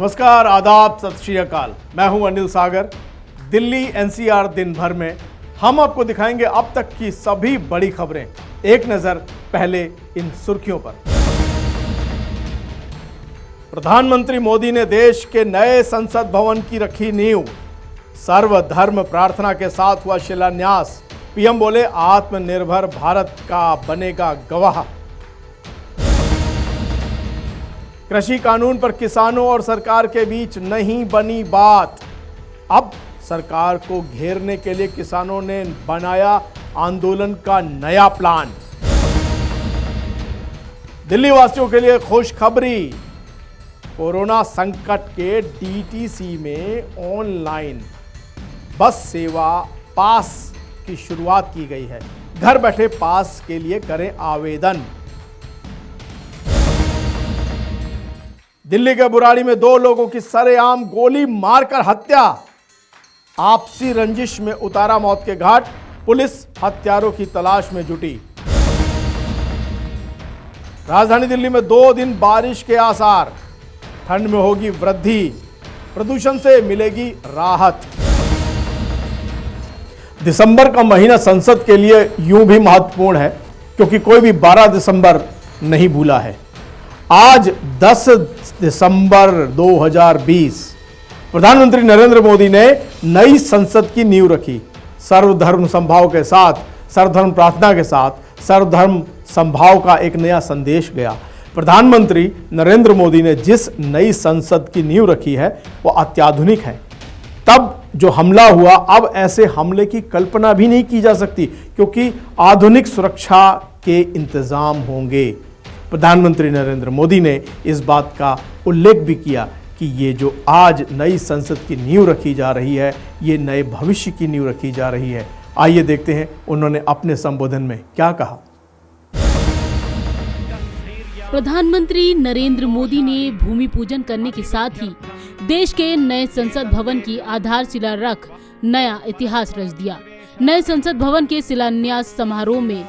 नमस्कार, आदाब, सत श्री अकाल। मैं हूं अनिल सागर। दिल्ली एनसीआर दिन भर में हम आपको दिखाएंगे अब तक की सभी बड़ी खबरें। एक नजर पहले इन सुर्खियों पर। प्रधानमंत्री मोदी ने देश के नए संसद भवन की रखी नींव। सर्वधर्म प्रार्थना के साथ हुआ शिलान्यास। पीएम बोले, आत्मनिर्भर भारत का बनेगा गवाह। कृषि कानून पर किसानों और सरकार के बीच नहीं बनी बात। अब सरकार को घेरने के लिए किसानों ने बनाया आंदोलन का नया प्लान। दिल्ली वासियों के लिए खुशखबरी। कोरोना संकट के डीटीसी में ऑनलाइन बस सेवा पास की शुरुआत की गई है। घर बैठे पास के लिए करें आवेदन। दिल्ली के बुराड़ी में 2 लोगों की सरेआम गोली मारकर हत्या। आपसी रंजिश में उतारा मौत के घाट। पुलिस हत्यारों की तलाश में जुटी। राजधानी दिल्ली में 2 दिन बारिश के आसार। ठंड में होगी वृद्धि। प्रदूषण से मिलेगी राहत। दिसंबर का महीना संसद के लिए यूं भी महत्वपूर्ण है क्योंकि कोई भी 12 दिसंबर नहीं भूला है। आज 10 दिसंबर 2020 प्रधानमंत्री नरेंद्र मोदी ने नई संसद की नींव रखी। सर्वधर्म समभाव के साथ, सर्वधर्म प्रार्थना के साथ सर्वधर्म समभाव का एक नया संदेश गया। प्रधानमंत्री नरेंद्र मोदी ने जिस नई संसद की नींव रखी है वो अत्याधुनिक है। तब जो हमला हुआ, अब ऐसे हमले की कल्पना भी नहीं की जा सकती क्योंकि आधुनिक सुरक्षा के इंतजाम होंगे। प्रधानमंत्री नरेंद्र मोदी ने इस बात का उल्लेख भी किया कि ये जो आज नई संसद की नींव रखी जा रही है, ये नए भविष्य की नींव रखी जा रही है। आइए देखते हैं उन्होंने अपने संबोधन में क्या कहा। प्रधानमंत्री नरेंद्र मोदी ने भूमि पूजन करने के साथ ही देश के नए संसद भवन की आधारशिला रख नया इतिहास रच दिया। नए संसद भवन के शिलान्यास समारोह में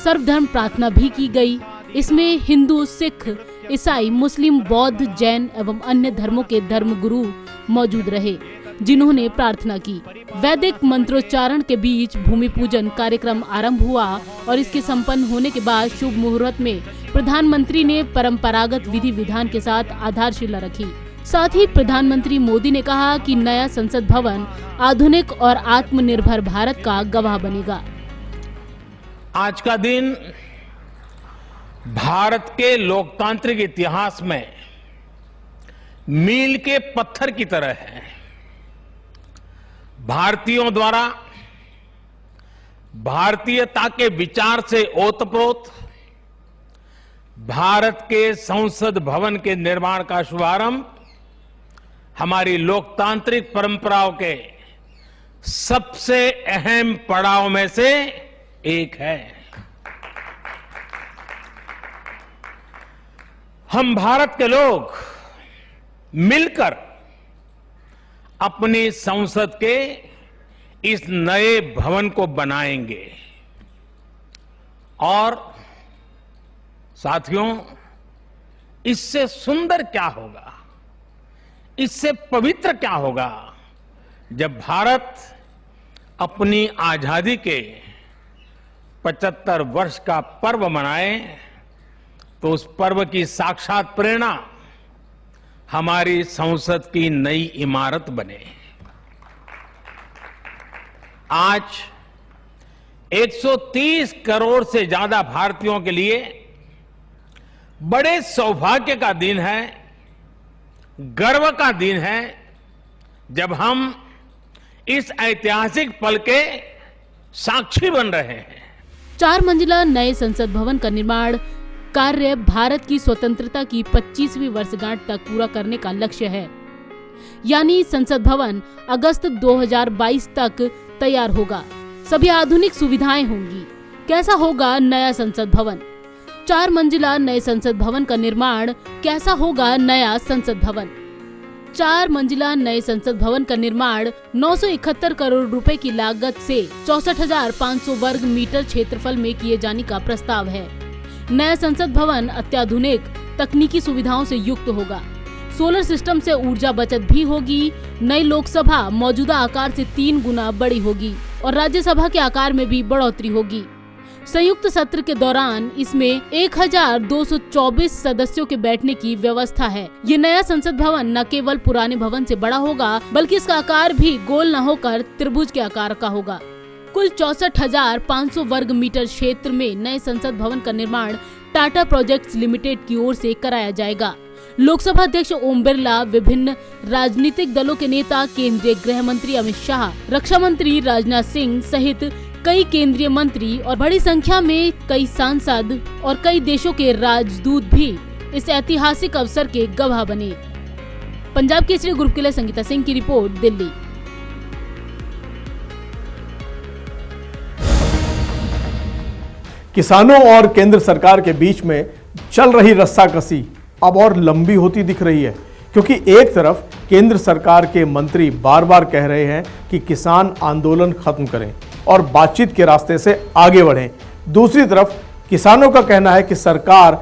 सर्वधर्म प्रार्थना भी की गई। इसमें हिंदू, सिख, ईसाई, मुस्लिम, बौद्ध, जैन एवं अन्य धर्मों के धर्मगुरु मौजूद रहे जिन्होंने प्रार्थना की। वैदिक मंत्रोच्चारण के बीच भूमि पूजन कार्यक्रम आरंभ हुआ और इसके संपन्न होने के बाद शुभ मुहूर्त में प्रधानमंत्री ने परंपरागत विधि विधान के साथ आधारशिला रखी। साथ ही प्रधानमंत्री मोदी ने कहा कि नया संसद भवन आधुनिक और आत्मनिर्भर भारत का गवाह बनेगा। आज का दिन भारत के लोकतांत्रिक इतिहास में मील के पत्थर की तरह है। भारतीयों द्वारा भारतीयता के विचार से ओतप्रोत भारत के संसद भवन के निर्माण का शुभारंभ हमारी लोकतांत्रिक परंपराओं के सबसे अहम पड़ाव में से एक है। हम भारत के लोग मिलकर अपनी संसद के इस नए भवन को बनाएंगे और साथियों, इससे सुंदर क्या होगा, इससे पवित्र क्या होगा जब भारत अपनी आजादी के 75 वर्ष का पर्व मनाए तो उस पर्व की साक्षात प्रेरणा हमारी संसद की नई इमारत बने। आज 130 करोड़ से ज्यादा भारतीयों के लिए बड़े सौभाग्य का दिन है, गर्व का दिन है जब हम इस ऐतिहासिक पल के साक्षी बन रहे हैं। 4 मंजिला नए संसद भवन का निर्माण कार्य भारत की स्वतंत्रता की 25वीं वर्षगांठ तक पूरा करने का लक्ष्य है। यानी संसद भवन अगस्त 2022 तक तैयार होगा। सभी आधुनिक सुविधाएं होंगी। कैसा होगा नया संसद भवन? 4 मंजिला नए संसद भवन का निर्माण। कैसा होगा नया संसद भवन? 4 मंजिला नए संसद भवन का निर्माण 971 करोड़ रुपए की लागत से 64,500 वर्ग मीटर क्षेत्रफल में किए जाने का प्रस्ताव है। नया संसद भवन अत्याधुनिक तकनीकी सुविधाओं से युक्त होगा। सोलर सिस्टम से ऊर्जा बचत भी होगी। नई लोकसभा मौजूदा आकार से 3 गुना बड़ी होगी और राज्यसभा के आकार में भी बढ़ोतरी होगी। संयुक्त सत्र के दौरान इसमें 1224 सदस्यों के बैठने की व्यवस्था है। ये नया संसद भवन न केवल पुराने भवन से बड़ा होगा, बल्कि इसका आकार भी गोल न होकर त्रिभुज के आकार का होगा। कुल 64,500 वर्ग मीटर क्षेत्र में नए संसद भवन का निर्माण टाटा प्रोजेक्ट्स लिमिटेड की ओर से कराया जाएगा। लोकसभा अध्यक्ष ओम बिरला, विभिन्न राजनीतिक दलों के नेता, केंद्रीय गृह मंत्री अमित शाह, रक्षा मंत्री राजनाथ सिंह सहित कई केंद्रीय मंत्री और बड़ी संख्या में कई सांसद और कई देशों के राजदूत भी इस ऐतिहासिक अवसर के गवाह बने। पंजाब केसरी ग्रुप के लिए संगीता सिंह की रिपोर्ट, दिल्ली। किसानों और केंद्र सरकार के बीच में चल रही रस्साकसी अब और लंबी होती दिख रही है, क्योंकि एक तरफ केंद्र सरकार के मंत्री बार बार कह रहे हैं कि किसान आंदोलन खत्म करें और बातचीत के रास्ते से आगे बढ़ें। दूसरी तरफ किसानों का कहना है कि सरकार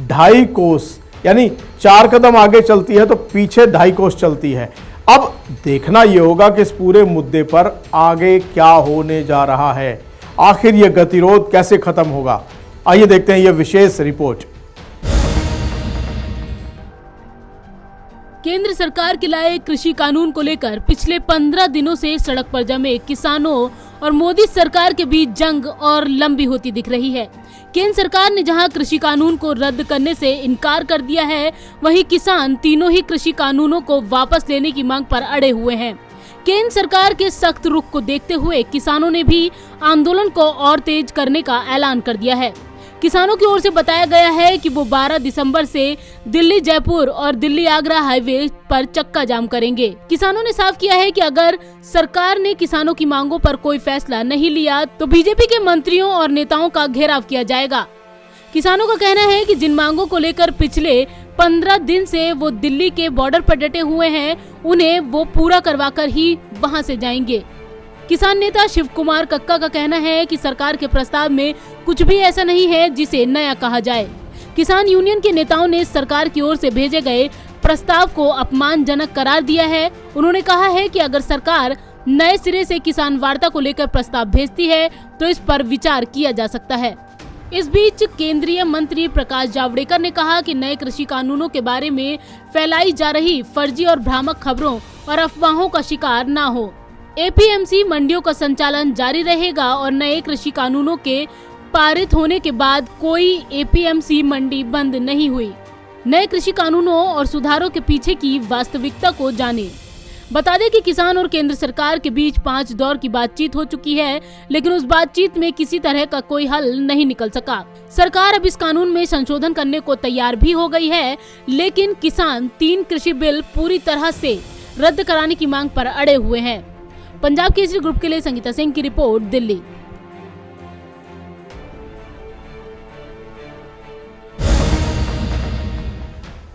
2.5 कोस यानी 4 कदम आगे चलती है तो पीछे 2.5 कोस चलती है। अब देखना यह होगा कि इस पूरे मुद्दे पर आगे क्या होने जा रहा है, आखिर यह गतिरोध कैसे खत्म होगा। आइए देखते हैं यह विशेष रिपोर्ट। केंद्र सरकार के लाए कृषि कानून को लेकर पिछले 15 दिनों से सड़क पर जमे किसानों और मोदी सरकार के बीच जंग और लंबी होती दिख रही है। केंद्र सरकार ने जहां कृषि कानून को रद्द करने से इनकार कर दिया है, वहीं किसान तीनों ही कृषि कानूनों को वापस लेने की मांग पर अड़े हुए हैं। केंद्र सरकार के सख्त रुख को देखते हुए किसानों ने भी आंदोलन को और तेज करने का ऐलान कर दिया है। किसानों की ओर से बताया गया है कि वो 12 दिसंबर से दिल्ली जयपुर और दिल्ली आगरा हाईवे पर चक्का जाम करेंगे। किसानों ने साफ किया है कि अगर सरकार ने किसानों की मांगों पर कोई फैसला नहीं लिया तो बीजेपी के मंत्रियों और नेताओं का घेराव किया जाएगा। किसानों का कहना है कि जिन मांगों को लेकर पिछले 15 दिन से वो दिल्ली के बॉर्डर पर डटे हुए हैं, उन्हें वो पूरा करवाकर ही वहां से जाएंगे। किसान नेता शिव कुमार कक्का का कहना है कि सरकार के प्रस्ताव में कुछ भी ऐसा नहीं है जिसे नया कहा जाए। किसान यूनियन के नेताओं ने सरकार की ओर से भेजे गए प्रस्ताव को अपमानजनक करार दिया है। उन्होंने कहा है कि अगर सरकार नए सिरे से किसान वार्ता को लेकर प्रस्ताव भेजती है तो इस पर विचार किया जा सकता है। इस बीच केंद्रीय मंत्री प्रकाश जावड़ेकर ने कहा कि नए कृषि कानूनों के बारे में फैलाई जा रही फर्जी और भ्रामक खबरों और अफवाहों का शिकार न हो। एपीएमसी मंडियों का संचालन जारी रहेगा और नए कृषि कानूनों के पारित होने के बाद कोई एपीएमसी मंडी बंद नहीं हुई। नए कृषि कानूनों और सुधारों के पीछे की वास्तविकता को जाने। बता दें कि किसान और केंद्र सरकार के बीच 5 दौर की बातचीत हो चुकी है, लेकिन उस बातचीत में किसी तरह का कोई हल नहीं निकल सका। सरकार अब इस कानून में संशोधन करने को तैयार भी हो गई है, लेकिन किसान 3 कृषि बिल पूरी तरह से रद्द कराने की मांग पर अड़े हुए हैं। पंजाब केसरी ग्रुप के लिए संगीता सिंह की रिपोर्ट, दिल्ली।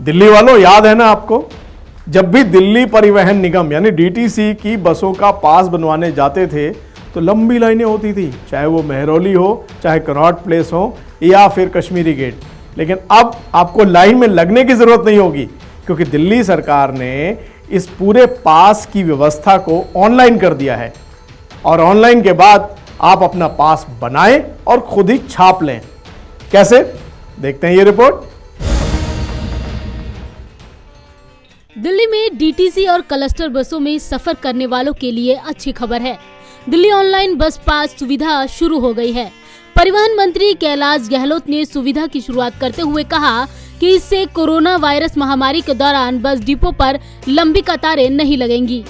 दिल्ली वालों, याद है ना आपको, जब भी दिल्ली परिवहन निगम यानी डीटीसी की बसों का पास बनवाने जाते थे तो लंबी लाइनें होती थी, चाहे वो मेहरौली हो, चाहे कनॉट प्लेस हो या फिर कश्मीरी गेट। लेकिन अब आपको लाइन में लगने की जरूरत नहीं होगी, क्योंकि दिल्ली सरकार ने इस पूरे पास की व्यवस्था को ऑनलाइन कर दिया है और ऑनलाइन के बाद आप अपना पास बनाएं और खुद ही छाप लें। कैसे, देखते हैं ये रिपोर्ट। दिल्ली में डीटीसी और क्लस्टर बसों में सफर करने वालों के लिए अच्छी खबर है। दिल्ली ऑनलाइन बस पास सुविधा शुरू हो गई है। परिवहन मंत्री कैलाश गहलोत ने सुविधा की शुरुआत करते हुए कहा कि इससे कोरोना वायरस महामारी के दौरान बस डिपो पर लंबी कतारें नहीं लगेंगी।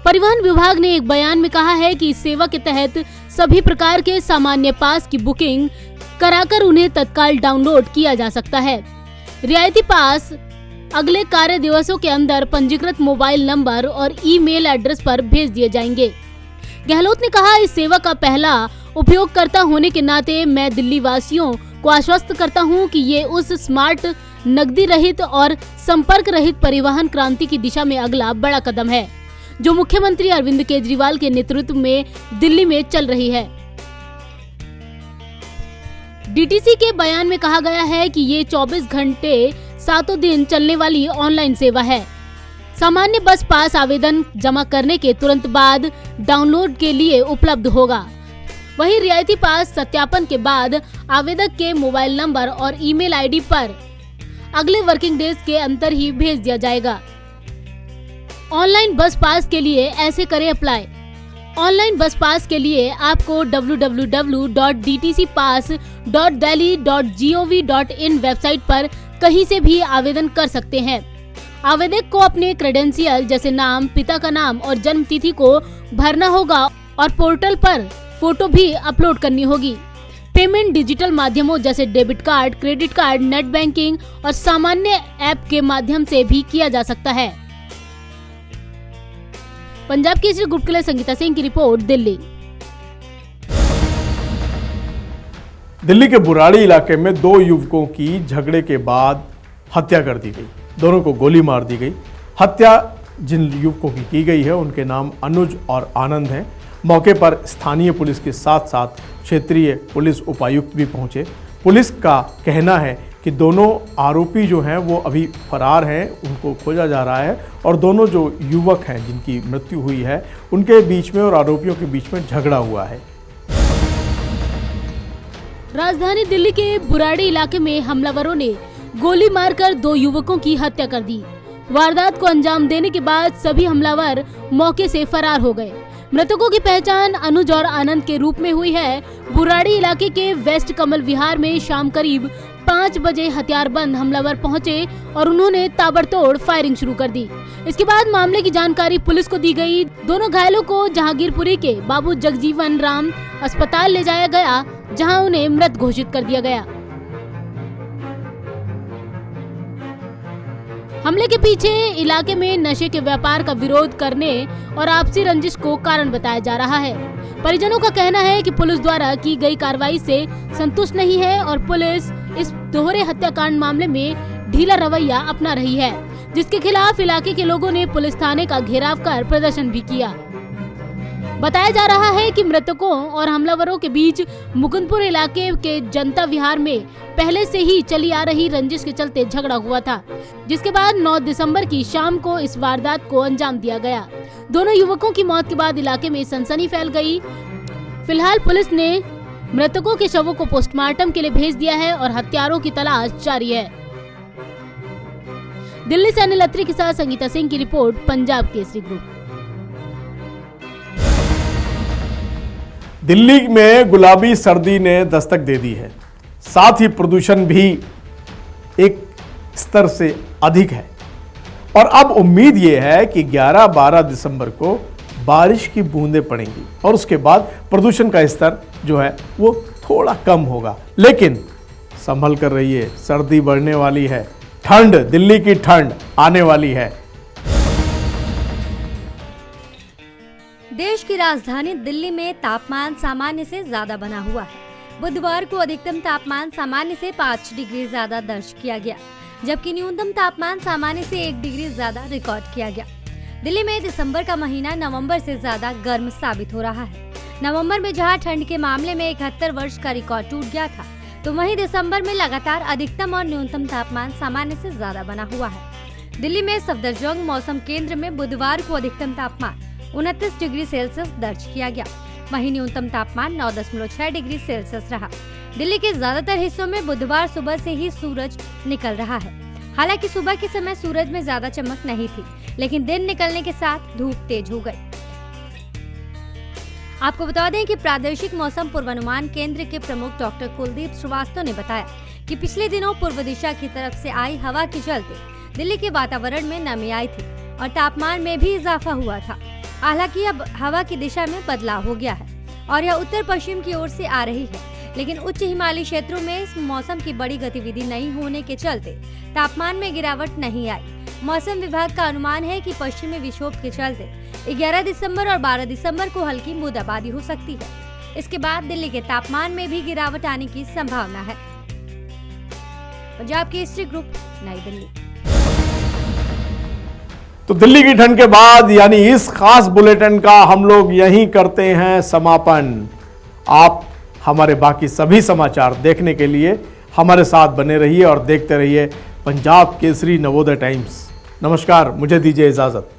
परिवहन विभाग ने एक बयान में कहा है कि इस सेवा के तहत सभी प्रकार के सामान्य पास की बुकिंग कराकर उन्हें तत्काल डाउनलोड किया जा सकता है। रियायती पास अगले कार्य दिवसों के अंदर पंजीकृत मोबाइल नंबर और ईमेल एड्रेस पर भेज दिए जाएंगे। गहलोत ने कहा, इस सेवा का पहला उपयोगकर्ता होने के नाते मैं दिल्ली वासियों को आश्वस्त करता हूं कि ये उस स्मार्ट, नकदी रहित और संपर्क रहित परिवहन क्रांति की दिशा में अगला बड़ा कदम है, जो मुख्यमंत्री अरविंद केजरीवाल के नेतृत्व में दिल्ली में चल रही है। डीटीसी के बयान में कहा गया है कि ये 24 घंटे 7 दिन चलने वाली ऑनलाइन सेवा है। सामान्य बस पास आवेदन जमा करने के तुरंत बाद डाउनलोड के लिए उपलब्ध होगा। वहीं रियायती पास सत्यापन के बाद आवेदक के मोबाइल नंबर और ईमेल आईडी पर अगले वर्किंग डेज के अंतर ही भेज दिया जाएगा। ऑनलाइन बस पास के लिए ऐसे करें अप्लाई। ऑनलाइन बस पास के लिए आपको www.dtcpass.delhi.gov.in वेबसाइट पर कहीं से भी आवेदन कर सकते हैं। आवेदक को अपने क्रेडेंशियल जैसे नाम, पिता का नाम और जन्म तिथि को भरना होगा और पोर्टल पर फोटो भी अपलोड करनी होगी। पेमेंट डिजिटल माध्यमों जैसे debit card, credit card, net banking और सामान्य ऐप के माध्यम से भी किया जा सकता है। पंजाब केसरी ग्रुप के लिए संगीता सिंह की रिपोर्ट, दिल्ली। दिल्ली के बुराड़ी इलाके में 2 युवकों की झगड़े के बाद हत्या कर दी गई। दोनों को गोली मार दी गई। हत्या जिन युवकों की गई है उनके नाम अनुज और आनंद हैं। मौके पर स्थानीय पुलिस के साथ साथ क्षेत्रीय पुलिस उपायुक्त भी पहुंचे। पुलिस का कहना है कि दोनों आरोपी जो हैं वो अभी फरार हैं, उनको खोजा जा रहा है और दोनों जो युवक हैं जिनकी मृत्यु हुई है उनके बीच में और आरोपियों के बीच में झगड़ा हुआ है। राजधानी दिल्ली के बुराड़ी इलाके में हमलावरों ने गोली मारकर 2 युवकों की हत्या कर दी। वारदात को अंजाम देने के बाद सभी हमलावर मौके से फरार हो गए। मृतकों की पहचान अनुज और आनंद के रूप में हुई है। बुराड़ी इलाके के वेस्ट कमल विहार में शाम करीब 5 बजे हथियारबंद हमलावर पहुंचे और उन्होंने ताबड़तोड़ फायरिंग शुरू कर दी। इसके बाद मामले की जानकारी पुलिस को दी गई। दोनों घायलों को जहांगीरपुरी के बाबू जगजीवन राम अस्पताल ले जाया गया, जहां उन्हें मृत घोषित कर दिया गया। हमले के पीछे इलाके में नशे के व्यापार का विरोध करने और आपसी रंजिश को कारण बताया जा रहा है। परिजनों का कहना है कि पुलिस द्वारा की गई कार्रवाई से संतुष्ट नहीं है और पुलिस इस दोहरे हत्याकांड मामले में ढीला रवैया अपना रही है, जिसके खिलाफ इलाके के लोगों ने पुलिस थाने का घेराव कर प्रदर्शन भी किया। बताया जा रहा है कि मृतकों और हमलावरों के बीच मुकुंदपुर इलाके के जनता विहार में पहले से ही चली आ रही रंजिश के चलते झगड़ा हुआ था, जिसके बाद 9 दिसंबर की शाम को इस वारदात को अंजाम दिया गया। दोनों युवकों की मौत के बाद इलाके में सनसनी फैल गई। फिलहाल पुलिस ने मृतकों के शवों को पोस्टमार्टम के लिए भेज दिया है और हत्यारों की तलाश जारी है। दिल्ली से अनिल अत्री के साथ संगीता सिंह की रिपोर्ट, पंजाब केसरी ग्रुप। दिल्ली में गुलाबी सर्दी ने दस्तक दे दी है, साथ ही प्रदूषण भी एक स्तर से अधिक है और अब उम्मीद ये है कि 11-12 दिसंबर को बारिश की बूंदें पड़ेंगी और उसके बाद प्रदूषण का स्तर जो है वो थोड़ा कम होगा। लेकिन संभल कर रहिए, सर्दी बढ़ने वाली है, ठंड, दिल्ली की ठंड आने वाली है। देश की राजधानी दिल्ली में तापमान सामान्य से ज्यादा बना हुआ है। बुधवार को अधिकतम तापमान सामान्य से 5 डिग्री ज्यादा दर्ज किया गया, जबकि न्यूनतम तापमान सामान्य से 1 डिग्री ज्यादा रिकॉर्ड किया गया। दिल्ली में दिसंबर का महीना नवंबर से ज्यादा गर्म साबित हो रहा है। नवंबर में जहां ठंड के मामले में 71 वर्ष का रिकॉर्ड टूट गया था, तो वहीं दिसंबर में लगातार अधिकतम और न्यूनतम तापमान सामान्य से ज्यादा बना हुआ है। दिल्ली में सफदरजंग मौसम केंद्र में बुधवार को अधिकतम तापमान 29 डिग्री सेल्सियस दर्ज किया गया, वहीं न्यूनतम तापमान 9.6 डिग्री सेल्सियस रहा। दिल्ली के ज्यादातर हिस्सों में बुधवार सुबह से ही सूरज निकल रहा है। हालांकि सुबह के समय सूरज में ज्यादा चमक नहीं थी, लेकिन दिन निकलने के साथ धूप तेज हो गई। आपको बता दें कि प्रादेशिक मौसम पूर्वानुमान केंद्र के प्रमुख डॉक्टर कुलदीप श्रीवास्तव ने बताया कि पिछले दिनों पूर्व दिशा की तरफ से आई हवा के चलते दिल्ली के वातावरण में नमी आई थी और तापमान में भी इजाफा हुआ था। हालांकि अब हवा की दिशा में बदलाव हो गया है और यह उत्तर पश्चिम की ओर से आ रही है, लेकिन उच्च हिमालयी क्षेत्रों में इस मौसम की बड़ी गतिविधि नहीं होने के चलते तापमान में गिरावट नहीं आई। मौसम विभाग का अनुमान है कि पश्चिमी विक्षोभ के चलते 11 दिसंबर और 12 दिसंबर को हल्की बूंदाबांदी हो सकती है। इसके बाद दिल्ली के तापमान में भी गिरावट आने की संभावना है। पंजाब केसरी ग्रुप, नई दिल्ली। तो दिल्ली की ठंड के बाद यानी इस खास बुलेटिन का हम लोग यहीं करते हैं समापन। आप हमारे बाकी सभी समाचार देखने के लिए हमारे साथ बने रहिए और देखते रहिए पंजाब केसरी नवोदय टाइम्स। नमस्कार, मुझे दीजिए इजाज़त।